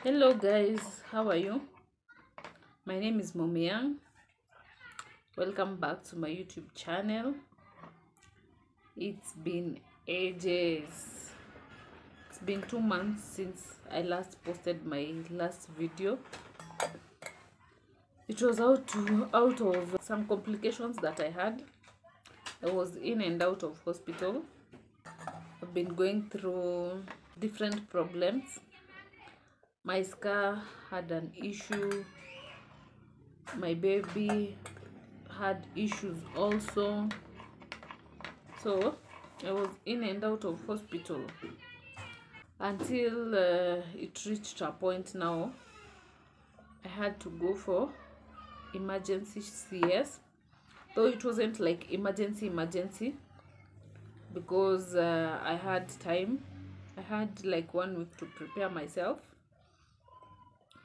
Hello guys, how are you? My name is Mommy Young. Welcome back to my YouTube channel. It's been ages. It's been 2 months since I last posted my last video. It was out of some complications that I had. I was in and out of hospital. I've been going through different problems. My scar had an issue. My baby had issues also. So I was in and out of hospital until it reached a point now I had to go for emergency CS, though it wasn't like emergency because I had time. I had like 1 week to prepare myself,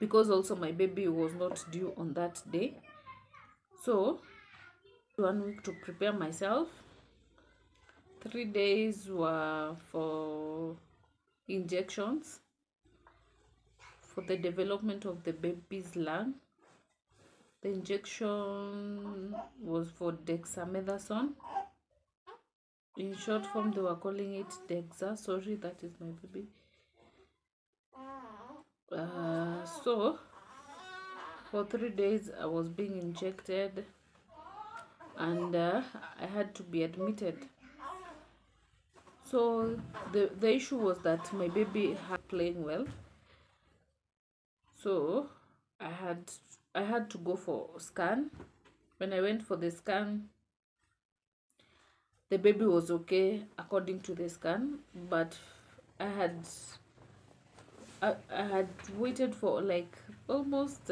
because also my baby was not due on that day. So 1 week to prepare myself. 3 days were for injections for the development of the baby's lung. The injection was for dexamethasone. In short form, they were calling it Dexa. Sorry, that is my baby. So for 3 days I was being injected, and I had to be admitted. So the issue was that my baby had playing well, so I had to go for a scan. When I went for the scan, the baby was okay according to the scan, but I had waited for like almost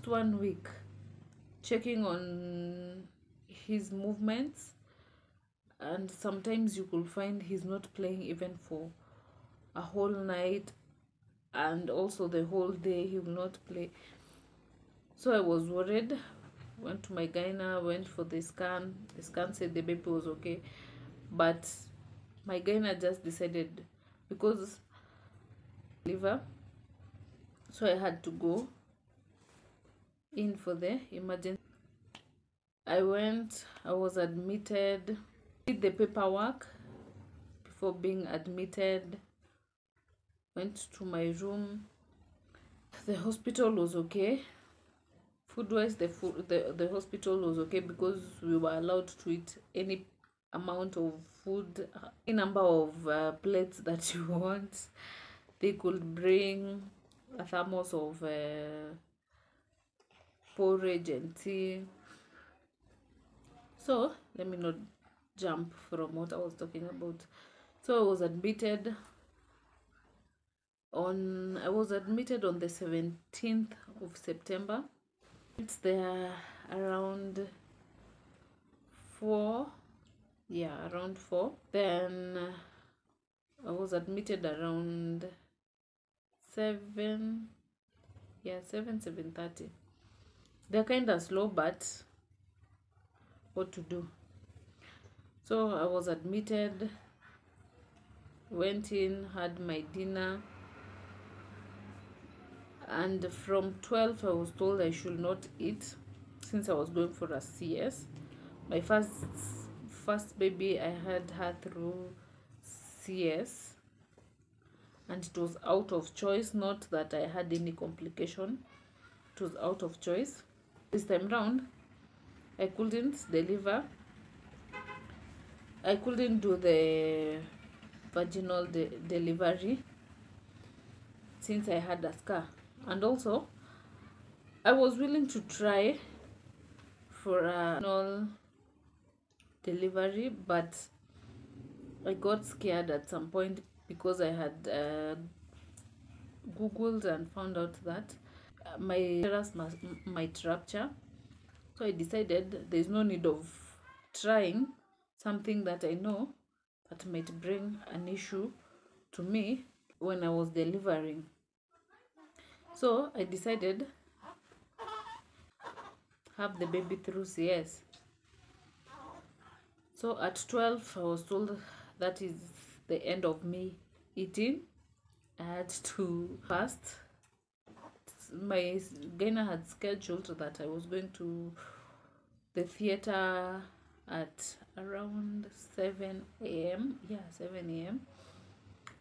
1 week, checking on his movements, and sometimes you could find he's not playing even for a whole night, and also the whole day he will not play. So I was worried. Went to my gyna, went for the scan. The scan said the baby was okay, but my gyna just decided, because liver, so I had to go in for the emergency. I was admitted, did the paperwork before being admitted, went to my room. The hospital was okay. Food wise, the hospital was okay, because we were allowed to eat any amount of food, any number of plates that you want. They could bring a thermos of porridge and tea. So let me not jump from what I was talking about. So I was admitted on the 17th of September. It's there around 4. Yeah, around 4. Then I was admitted around 7. Yeah, 7:30. They're kind of slow, but what to do? So I was admitted, went in, had my dinner, and from 12 I was told I should not eat, since I was going for a CS. My first baby, I had her through CS, and it was out of choice, not that I had any complication. It was out of choice. This time round I couldn't deliver. I couldn't do the vaginal delivery since I had a scar, and also I was willing to try for a vaginal delivery, but I got scared at some point, because I had googled and found out that my uterus might rupture. So I decided there's no need of trying something that I know that might bring an issue to me when I was delivering. So I decided have the baby through CS. So at 12 I was told that is the end of me eating. I had to fast. My gyna had scheduled that I was going to the theater at around 7 a.m. Yeah, 7 a.m.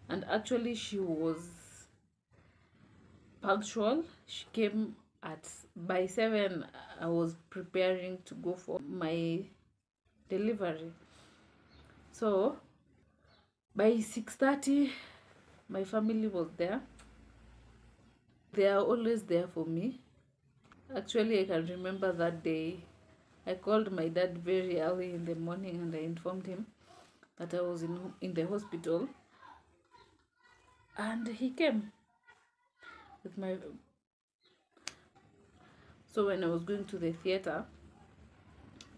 And actually she was punctual. She came at by 7. I was preparing to go for my delivery. So by 6:30 my family was there. They are always there for me. Actually, I can remember that day I called my dad very early in the morning and I informed him that I was in the hospital, and he came with my. So when I was going to the theater,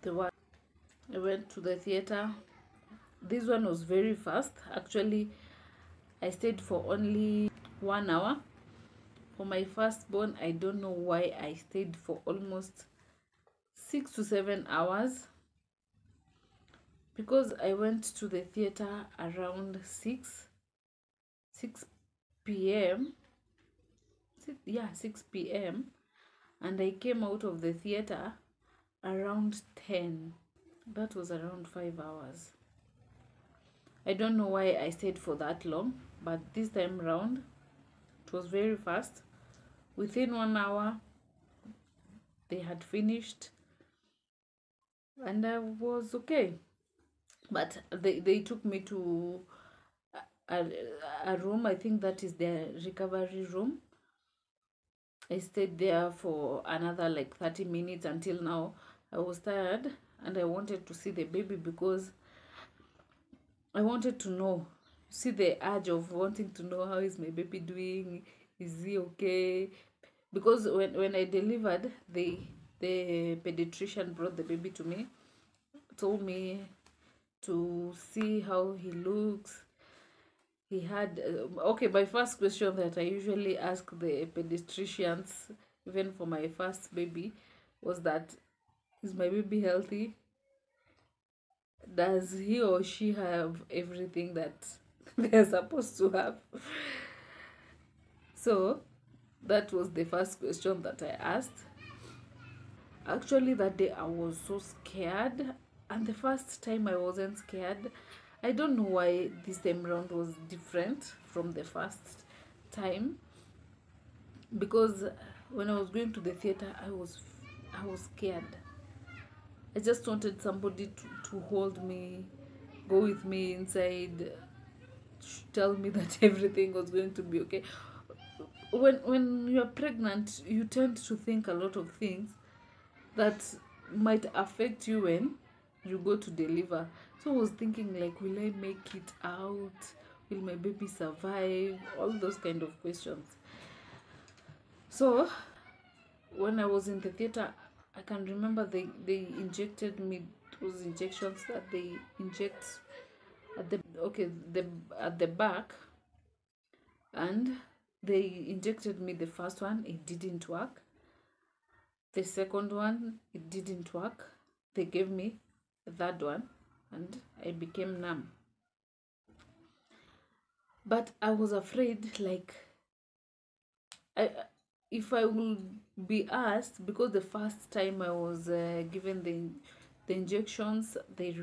I went to the theater. This one was very fast. Actually, I stayed for only 1 hour. For my firstborn, I don't know why I stayed for almost 6 to 7 hours, because I went to the theater around 6 p.m. 6 p.m. and I came out of the theater around 10. That was around 5 hours. I don't know why I stayed for that long, but this time round it was very fast. Within 1 hour they had finished and I was okay. But they took me to a room. I think that is their recovery room. I stayed there for another like 30 minutes. Until now I was tired and I wanted to see the baby, because I wanted to know, see the urge of wanting to know, how is my baby doing, is he okay? Because when I delivered, the pediatrician brought the baby to me, told me to see how he looks. He had okay, my first question that I usually ask the pediatricians, even for my first baby, was that, is my baby healthy? Does he or she have everything that they're supposed to have? So that was the first question that I asked. Actually, that day I was so scared, and the first time I wasn't scared. I don't know why this time round was different from the first time, because when I was going to the theater, I was scared. I just wanted somebody to hold me, go with me inside, tell me that everything was going to be okay. When you're pregnant, you tend to think a lot of things that might affect you when you go to deliver. So I was thinking, like, will I make it out? Will my baby survive? All those kind of questions. So when I was in the theater, I can remember they injected me those injections that they inject at the back, and they injected me the first one, it didn't work. The second one, it didn't work. They gave me the third one and I became numb. But I was afraid, like, if I will be asked, because the first time I was given the injections, they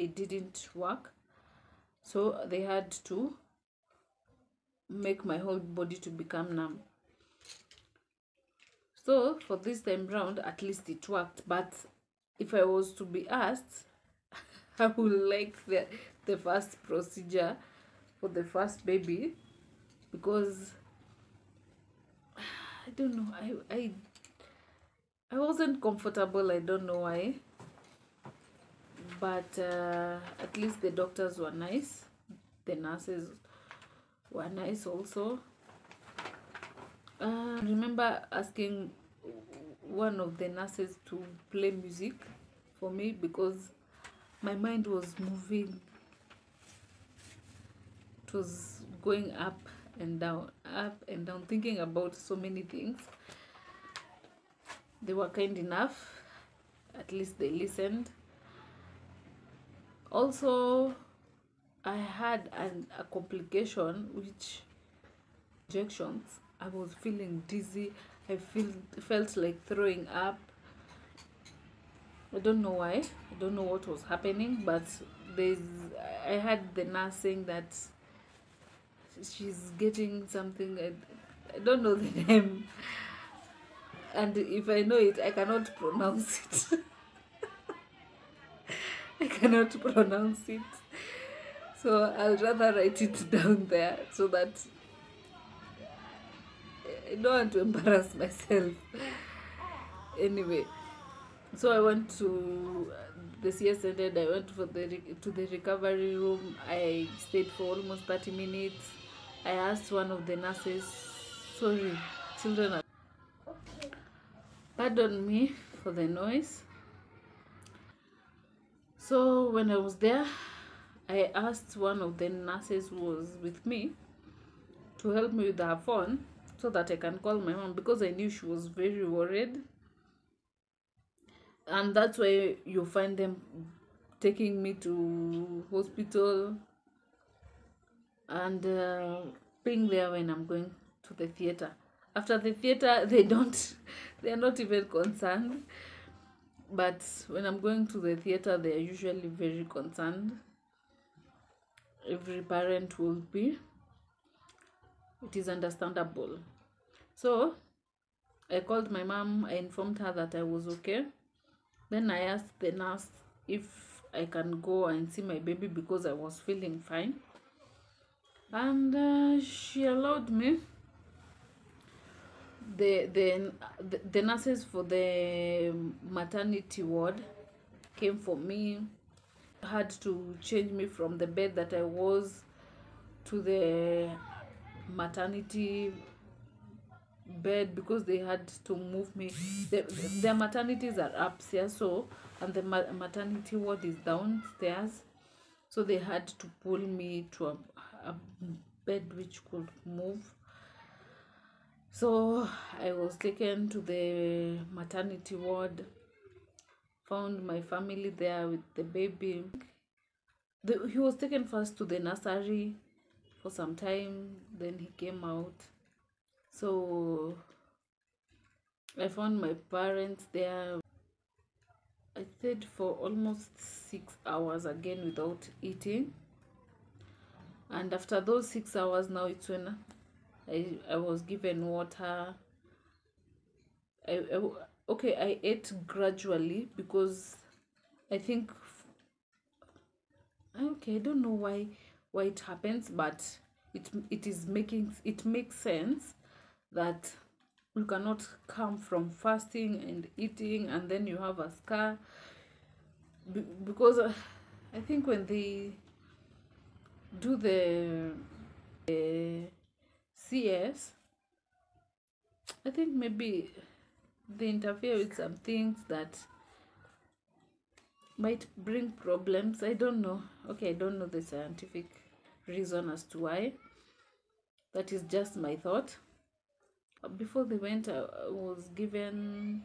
didn't work, so they had to make my whole body to become numb. So for this time round, at least it worked. But if I was to be asked, I would like the first procedure for the first baby, because I don't know, I wasn't comfortable. I don't know why, but at least the doctors were nice, the nurses were nice also. I remember asking one of the nurses to play music for me, because my mind was moving. It was going up and down, thinking about so many things. They were kind enough, at least they listened. Also, I had a complication which injections, I was feeling dizzy. Felt like throwing up. I don't know why. I don't know what was happening, but there's I had the nurse saying that she's getting something. I don't know the name, and if I know it, I cannot pronounce it. I cannot pronounce it. So I'll rather write it down there so that I don't want to embarrass myself. Anyway, so I went to the CS ended. I went to the recovery room. I stayed for almost 30 minutes. I asked one of the nurses, sorry, children are, pardon me for the noise. So when I was there, I asked one of the nurses who was with me to help me with her phone so that I can call my mom, because I knew she was very worried. And that's why you find them taking me to hospital and being there when I'm going to the theater. After the theater, they're not even concerned. But when I'm going to the theater, they're usually very concerned. Every parent will be. It is understandable. So I called my mom. I informed her that I was okay. Then I asked the nurse if I can go and see my baby because I was feeling fine. And she allowed me. The nurses for the maternity ward came for me, had to change me from the bed that I was to the maternity bed because they had to move me. Their maternities are upstairs, so, and the maternity ward is downstairs, so they had to pull me to a bed which could move. So I was taken to the maternity ward, found my family there with the baby. He was taken first to the nursery for some time, then he came out. So I found my parents there. I stayed for almost 6 hours again without eating. And after those 6 hours, now it's when I was given water. Okay, I ate gradually because I think, okay, I don't know why it happens, but it makes sense that you cannot come from fasting and eating and then you have a scar, because I think when they do the CS, I think maybe they interfere with some things that might bring problems. I don't know. Okay, I don't know the scientific reason as to why. That is just my thought. Before they went, I was given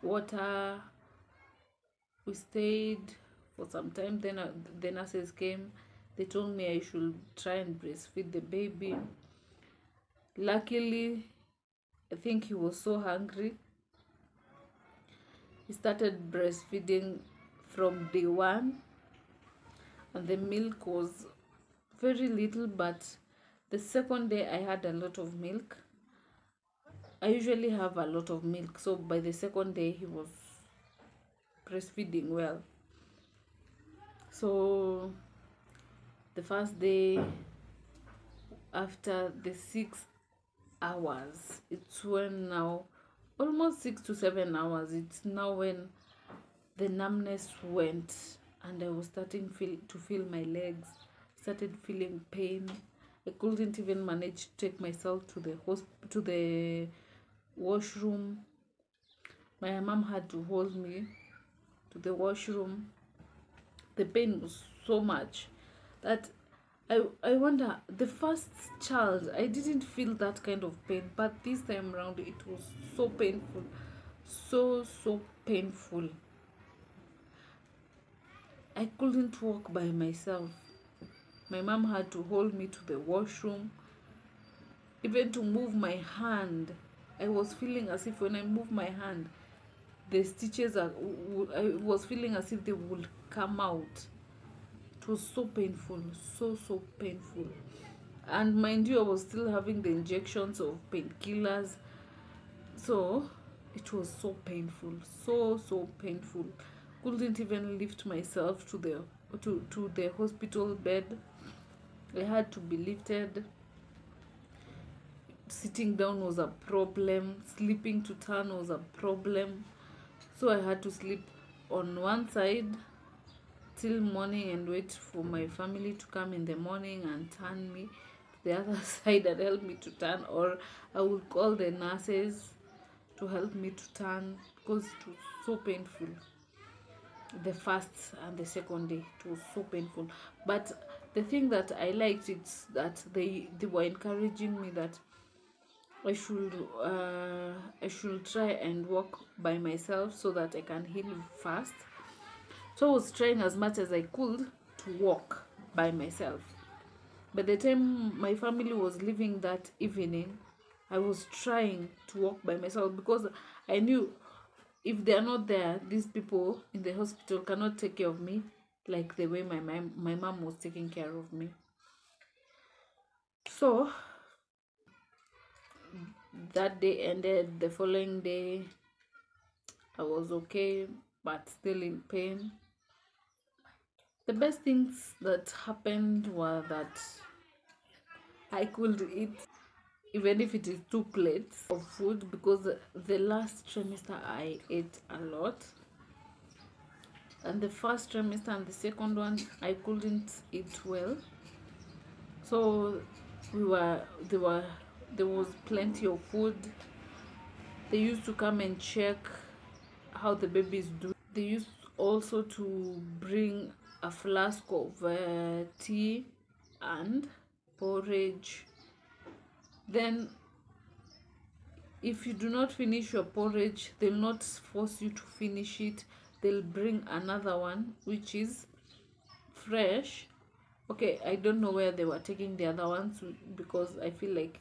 water. We stayed for some time. Then the nurses came. They told me I should try and breastfeed the baby. Luckily, I think he was so hungry. He started breastfeeding from day one, and the milk was very little, but the second day I had a lot of milk. I usually have a lot of milk, so by the second day he was breastfeeding well. So the first day, after the 6 hours, it's when now, almost 6 to 7 hours, it's now when the numbness went and I was starting to feel my legs, started feeling pain. I couldn't even manage to take myself to the washroom. My mom had to hold me to the washroom. The pain was so much that I wonder, the first child I didn't feel that kind of pain, but this time around it was so painful, so painful. I couldn't walk by myself. My mom had to hold me to the washroom. even to move my hand, I was feeling as if when I move my hand, the stitches I was feeling as if they would come out. It was so painful, so painful. And mind you, I was still having the injections of painkillers, so it was so painful, so painful. Couldn't even lift myself to the hospital bed. I had to be lifted. Sitting down was a problem, sleeping to turn was a problem, so I had to sleep on one side till morning and wait for my family to come in the morning and turn me to the other side and help me to turn, or I would call the nurses to help me to turn, because it was so painful. The first and the second day, it was so painful. But the thing that I liked, it's that they were encouraging me that I should try and walk by myself so that I can heal fast. So I was trying as much as I could to walk by myself. By the time my family was leaving that evening, I was trying to walk by myself, because I knew if they are not there, these people in the hospital cannot take care of me like the way my mom was taking care of me. So that day ended. The following day, I was okay, but still in pain. The best things that happened were that I could eat, even if it is 2 plates of food, because the last trimester I ate a lot, and the first trimester and the second one I couldn't eat well. So there was plenty of food. They used to come and check how the babies do. They used also to bring a flask of tea and porridge. Then if you do not finish your porridge, they'll not force you to finish it. They'll bring another one which is fresh. Okay, I don't know where they were taking the other ones, because I feel like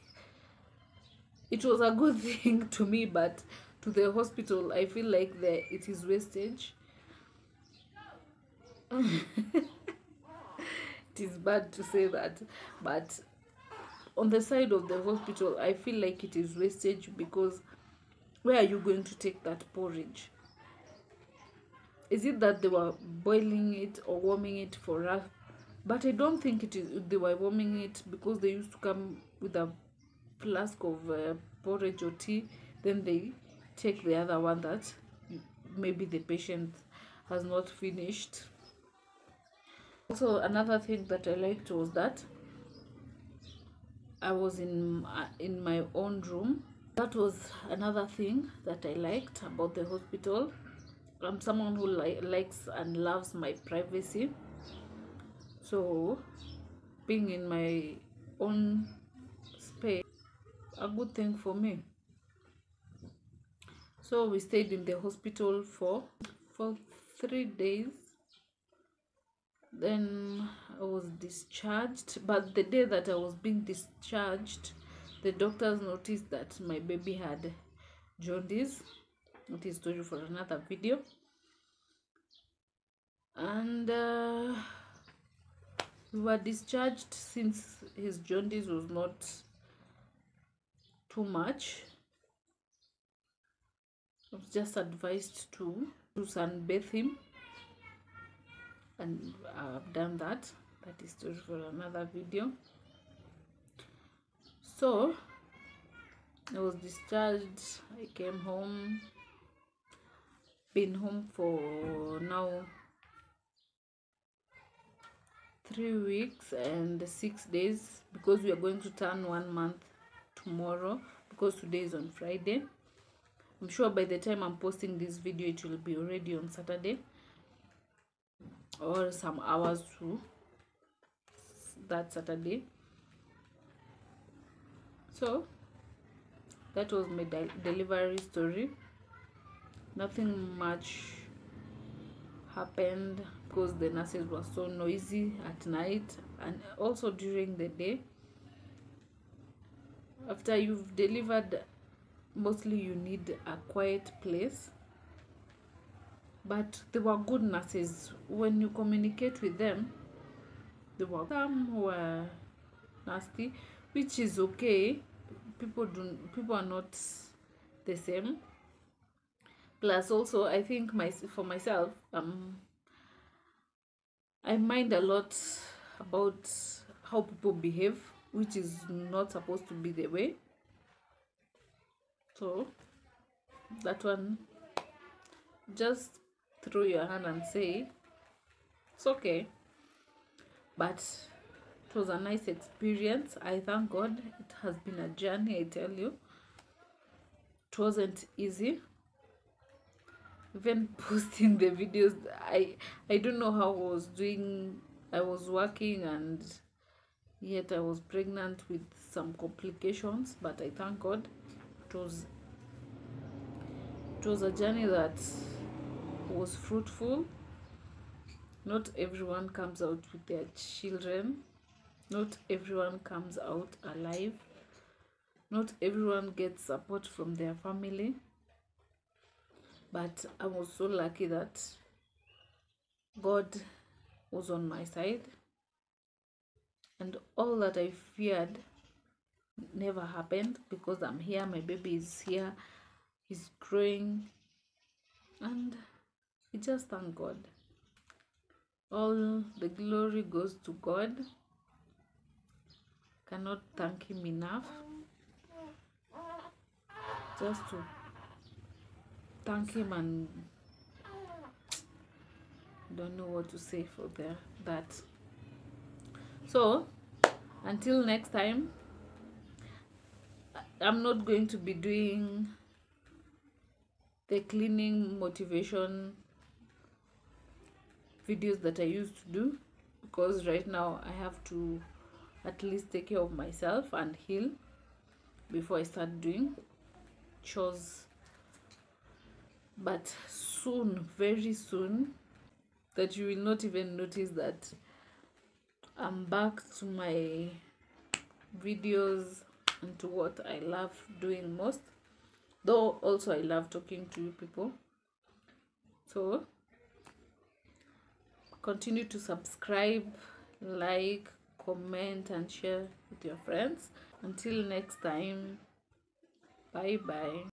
it was a good thing to me, but to the hospital I feel like it is wastage. It is bad to say that, but on the side of the hospital I feel like it is wastage, because where are you going to take that porridge? Is it that they were boiling it or warming it for us? But I don't think they were warming it, because they used to come with a flask of porridge or tea. Then they take the other one that maybe the patient has not finished. Also, another thing that I liked was that I was in my own room. That was another thing that I liked about the hospital. I'm someone who likes and loves my privacy, so being in my own space, a good thing for me. So we stayed in the hospital for 3 days. Then I was discharged, but the day that I was being discharged, the doctors noticed that my baby had jaundice. That is story for another video. And we were discharged since his jaundice was not too much. I was just advised to sunbathe him, and I've done that. That is story for another video. So I was discharged. I came home. Been home for now 3 weeks and 6 days, because we are going to turn 1 month tomorrow, because today is on Friday. I'm sure by the time I'm posting this video it will be already on Saturday, or some hours to that Saturday. So that was my delivery story. Nothing much happened, because the nurses were so noisy at night and also during the day. After you've delivered, mostly you need a quiet place. But they were good nurses. When you communicate with them, there were some who were nasty, which is okay. People are not the same. Plus also, I think for myself, I mind a lot about how people behave, which is not supposed to be the way. So that one, just throw your hand and say it's okay. But it was a nice experience. I thank God. It has been a journey, I tell you. It wasn't easy. Even posting the videos, I don't know how I was doing. I was working, and yet I was pregnant with some complications, but I thank God. It was a journey that was fruitful. Not everyone comes out with their children. Not everyone comes out alive. Not everyone gets support from their family. But I was so lucky that God was on my side. And all that I feared never happened, because I'm here, my baby is here, he's growing, and we just thank God. All the glory goes to God. Cannot thank him enough. Just to thank him, and don't know what to say for that. So until next time, I'm not going to be doing the cleaning motivation videos that I used to do, because right now I have to at least take care of myself and heal before I start doing chores. But soon, very soon, that you will not even notice that I'm back to my videos and to what I love doing most, though also I love talking to you people. So continue to subscribe, like, comment, and share with your friends. Until next time, bye bye.